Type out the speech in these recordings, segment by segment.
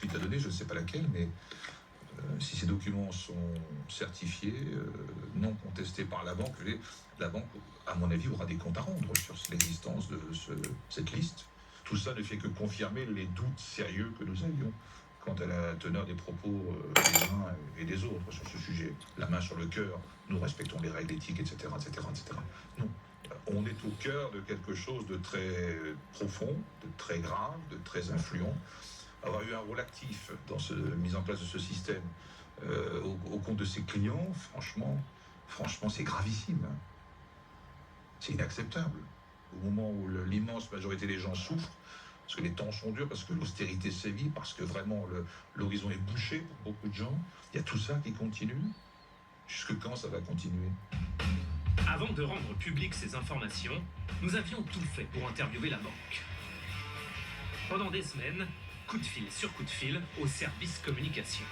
suite à donner, je ne sais pas laquelle, mais si ces documents sont certifiés, non contestés par la banque, à mon avis, aura des comptes à rendre sur l'existence de cette liste. Tout ça ne fait que confirmer les doutes sérieux que nous avions quant à la teneur des propos des uns et des autres sur ce sujet. La main sur le cœur, nous respectons les règles éthiques, etc., etc., etc. Non, on est au cœur de quelque chose de très profond, de très grave, de très influent. Avoir eu un rôle actif dans la mise en place de ce système au compte de ses clients, franchement, c'est gravissime. C'est inacceptable. Au moment où l'immense majorité des gens souffrent, parce que les temps sont durs, parce que l'austérité sévit, parce que vraiment l'horizon est bouché pour beaucoup de gens, il y a tout ça qui continue. Jusque quand ça va continuer? Avant de rendre publiques ces informations, nous avions tout fait pour interviewer la banque. Pendant des semaines, coup de fil sur coup de fil au service communication.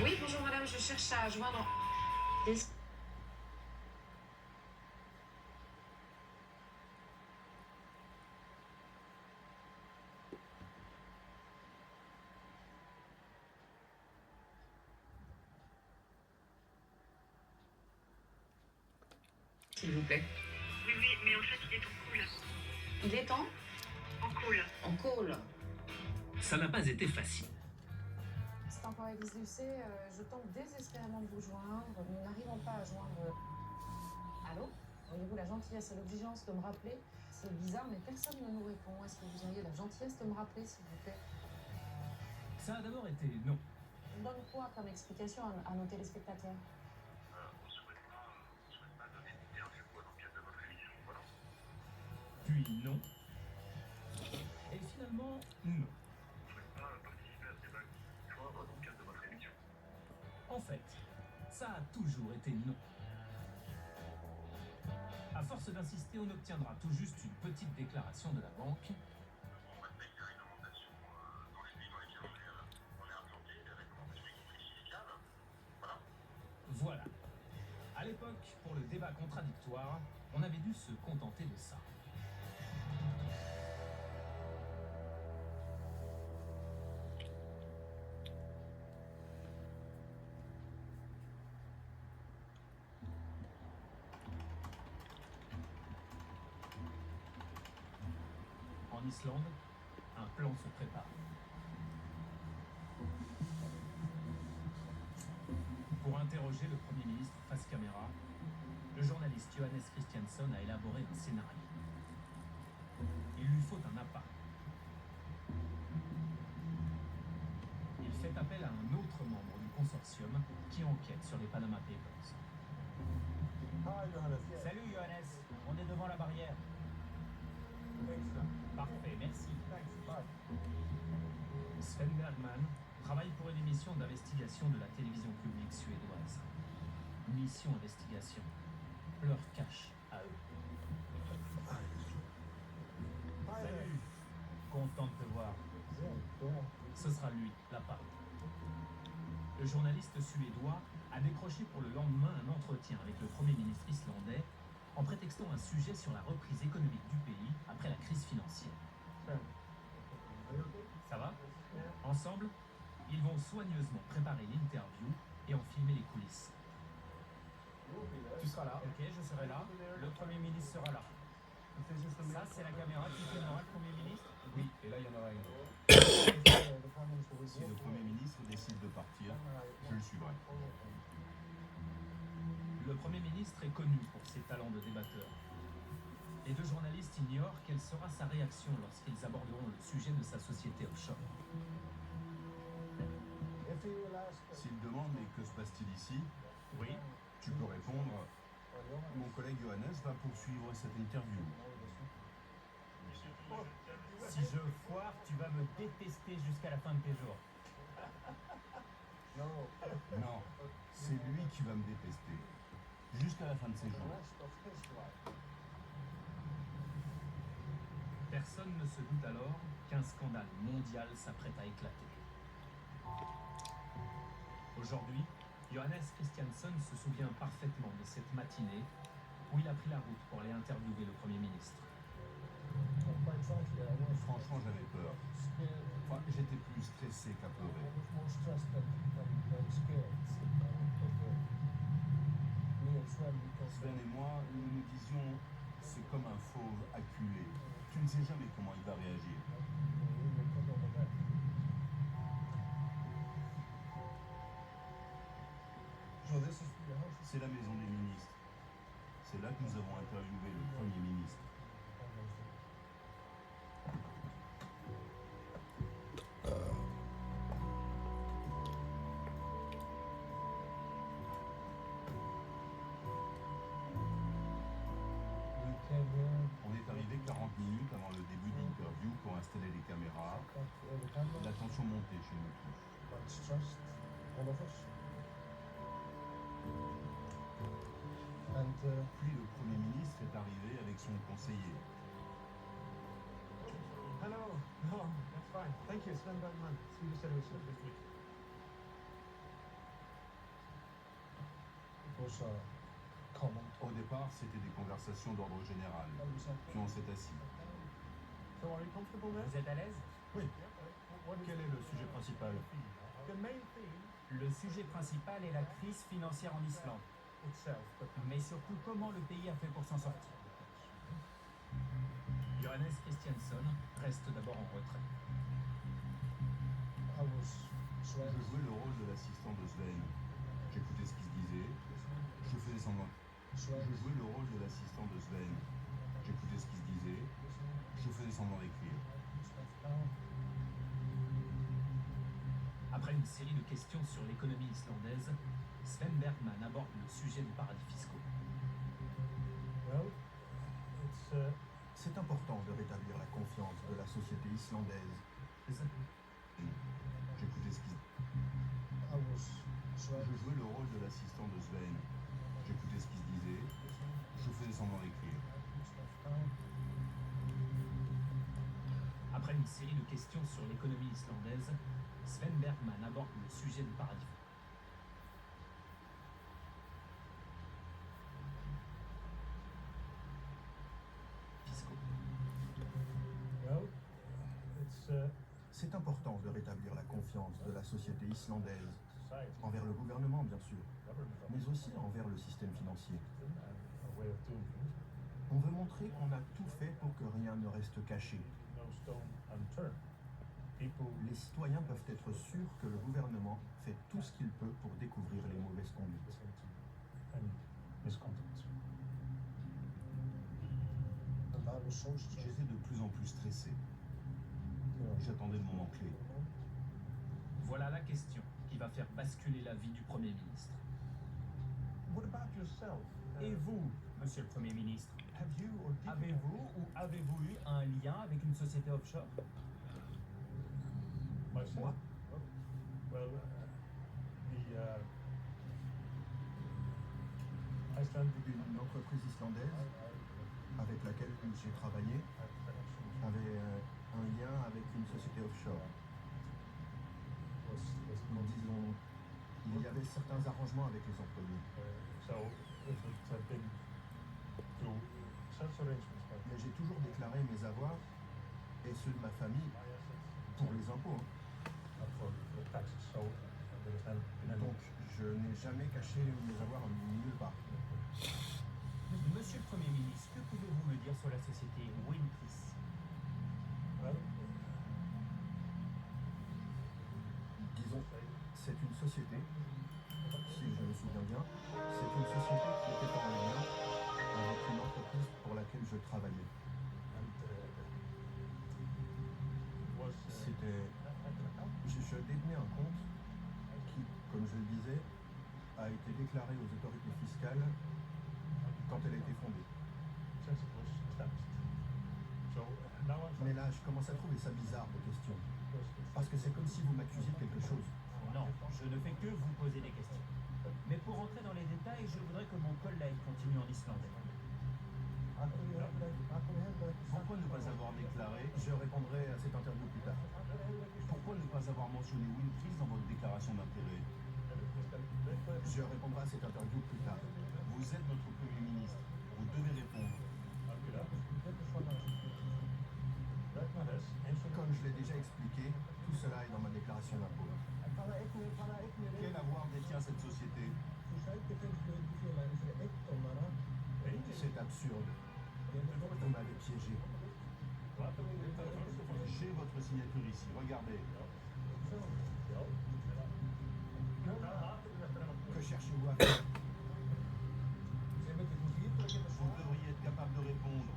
Oui, bonjour madame, je cherche à joindre... S'il vous plaît. Oui, mais en fait, il est en call. Il est en En call. En call. Ça n'a pas été facile. C'est encore Élise Lucet, je tente désespérément de vous joindre, nous n'arrivons pas à joindre... Allô? Voyez-vous, la gentillesse et l'exigence de me rappeler, c'est bizarre, mais personne ne nous répond. Est-ce que vous auriez la gentillesse de me rappeler, s'il vous plaît? Ça a d'abord été non. On donne quoi comme explication à nos téléspectateurs? On ne souhaite pas donner d'interview dans le cadre de votre émission, voilà. Puis non. Et finalement, non. On ne souhaite pas participer à ce débat dans le cadre de votre émission. En fait, ça a toujours été non. À force d'insister, on obtiendra tout juste une petite déclaration de la banque. On respecte les réglementations dans les pays dans lesquels on est implanté, les réglementations y compris fiscales. Voilà. Voilà. À l'époque, pour le débat contradictoire, on avait dû se contenter de ça. En Islande, un plan se prépare. Pour interroger le Premier ministre face caméra, le journaliste Johannes Christiansson a élaboré un scénario. Il lui faut un appât. Il fait appel à un autre membre du consortium qui enquête sur les Panama Papers. Salut Johannes, on est devant la barrière. Parfait, merci. Sven Bergman travaille pour une émission d'investigation de la télévision publique suédoise. Mission Investigation. Leur cache à eux. Salut, content de te voir. Ce sera lui, l'appât. Le journaliste suédois a décroché pour le lendemain un entretien avec le Premier ministre islandais en prétextant un sujet sur la reprise économique du pays après la crise financière. Ça va? Ensemble, ils vont soigneusement préparer l'interview et en filmer les coulisses. Tu seras là. Ok, je serai là. Le Premier ministre sera là. Ça, c'est la caméra qui filmera le Premier ministre? Oui, et là il y en aura une autre. Si le Premier ministre décide de partir, je le suivrai. Le Premier ministre est connu pour ses talents de débatteur. Les deux journalistes ignorent quelle sera sa réaction lorsqu'ils aborderont le sujet de sa société offshore. S'il demande mais que se passe-t-il ici, Oui, tu peux répondre mon collègue Johannes va poursuivre cette interview. si je foire, tu vas me détester jusqu'à la fin de tes jours. Non, c'est lui qui va me détester. Jusqu'à la fin de ses jours. Personne ne se doute alors qu'un scandale mondial s'apprête à éclater. Aujourd'hui, Johannes Christiansson se souvient parfaitement de cette matinée où il a pris la route pour aller interviewer le Premier ministre. J'étais plus stressé qu'apeuré. Sven et moi, nous nous disions, c'est comme un fauve acculé. Tu ne sais jamais comment il va réagir. C'est la maison des ministres. C'est là que nous avons interviewé le Premier ministre. On est arrivé 40 minutes avant le début de l'interview pour installer les caméras. La tension montait chez nous tous. Puis le Premier ministre est arrivé avec son conseiller. Hello. No, that's fine. Thank you, Sven Bergman, Swedish Television District. Au départ, c'était des conversations d'ordre général. Puis on s'est assis. So are you comfortable there? Vous êtes à l'aise? Oui. What is Quel est le sujet principal? the main theme Le sujet principal est la crise financière en Islande, itself, but mais surtout comment le pays a fait pour s'en sortir. Johannes Christiansen reste d'abord en retrait. Je jouais le rôle de l'assistant de Sven. J'écoutais ce qui se disait. Je faisais semblant. Je jouais le rôle de l'assistant de Sven. J'écoutais ce qui se disait. Je faisais semblant d'écrire. Après une série de questions sur l'économie islandaise, Sven Bergman aborde le sujet des paradis fiscaux. C'est important de rétablir la confiance de la société islandaise. J'écoutais ce qui... Je jouais le rôle de l'assistant de Sven. J'écoutais ce qui se disait. Je faisais semblant d'écrire. Après une série de questions sur l'économie islandaise, Sven Bergman aborde le sujet des paradis fiscaux. C'est important de rétablir la confiance de la société islandaise envers le gouvernement, bien sûr, mais aussi envers le système financier. On veut montrer qu'on a tout fait pour que rien ne reste caché. Les citoyens peuvent être sûrs que le gouvernement fait tout ce qu'il peut pour découvrir les mauvaises conduites. J'étais de plus en plus stressé. J'attendais le moment clé. Voilà la question qui va faire basculer la vie du Premier ministre. Et vous, monsieur le Premier ministre, avez-vous ou avez-vous eu un lien avec une société offshore? Moi, une entreprise islandaise avec laquelle j'ai travaillé avait un lien avec une société offshore. Disons, il y avait certains arrangements avec les employés. Mais j'ai toujours déclaré mes avoirs et ceux de ma famille pour les impôts. Donc, je n'ai jamais caché mes avoirs nulle part. Monsieur le Premier ministre, que pouvez-vous me dire sur la société Wintris? Disons, c'est une société, si je me souviens bien, c'est une société qui était en lien avec une entreprise pour laquelle je travaillais. Je détenais un compte qui, comme je le disais, a été déclaré aux autorités fiscales quand elle a été fondée. Mais là, je commence à trouver ça bizarre, vos questions. Parce que c'est comme si vous m'accusiez de quelque chose. Non, je ne fais que vous poser des questions. Mais pour rentrer dans les détails, je voudrais que mon collègue continue en islandais. Pourquoi ne pas avoir déclaré? Je répondrai à cette interview plus tard. Pourquoi ne pas avoir mentionné Wintris dans votre déclaration d'intérêt? Je répondrai à cette interview plus tard. Vous êtes notre Premier ministre. Vous devez répondre. Comme je l'ai déjà expliqué, tout cela est dans ma déclaration d'impôt. Quel avoir détient cette société? C'est absurde. Vous m'avez piégé. J'ai votre signature ici, regardez. Que cherchez-vous à faire? Vous devriez être capable de répondre.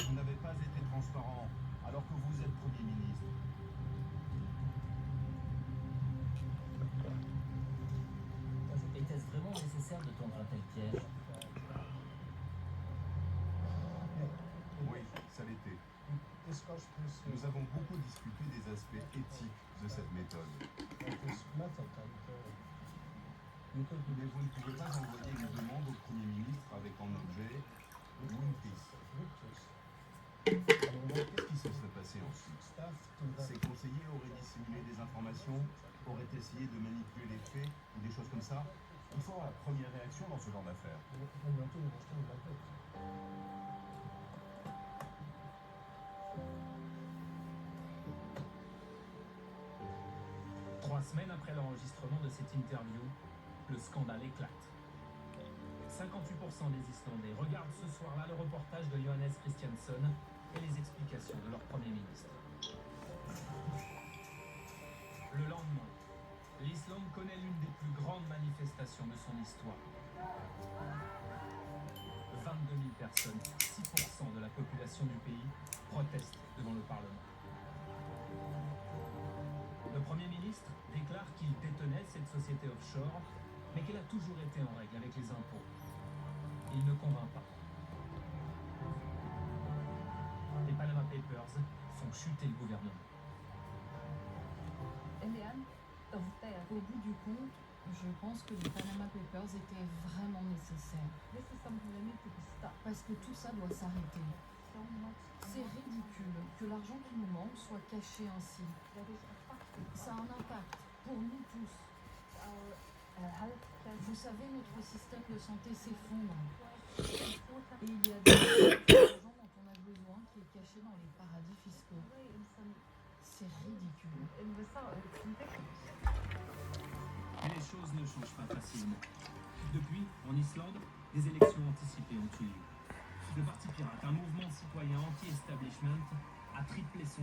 Vous n'avez pas été transparent, alors que vous êtes Premier ministre. Était-ce vraiment nécessaire de tendre un tel piège? Oui, ça l'était. Nous avons beaucoup discuté des aspects éthiques de cette méthode. Mais vous ne pouvez pas envoyer une demande au Premier ministre avec en objet Greenpeace. Qu'est-ce qui se serait passé ensuite? Ses conseillers auraient dissimulé des informations, auraient essayé de manipuler les faits ou des choses comme ça. Il faut avoir la première réaction dans ce genre d'affaires. 3 semaines après l'enregistrement de cette interview, le scandale éclate. 58% des Islandais regardent ce soir-là le reportage de Johannes Christiansson et les explications de leur Premier ministre. Le lendemain, l'Islande connaît l'une des plus grandes manifestations de son histoire. 22 000 personnes, 6% de la population du pays, protestent devant le Parlement. Le Premier ministre déclare qu'il détenait cette société offshore, mais qu'elle a toujours été en règle avec les impôts. Il ne convainc pas. Les Panama Papers font chuter le gouvernement. Au bout du compte, je pense que les Panama Papers étaient vraiment nécessaires. Parce que tout ça doit s'arrêter. C'est ridicule que l'argent qui nous manque soit caché ainsi. Ça a un impact pour nous tous. Vous savez, notre système de santé s'effondre. Et il y a l'argent dont on a besoin qui est caché dans les paradis fiscaux. C'est ridicule. Mais les choses ne changent pas facilement. Depuis, en Islande, des élections anticipées ont eu lieu. Le Parti pirate, un mouvement citoyen anti-establishment, a triplé son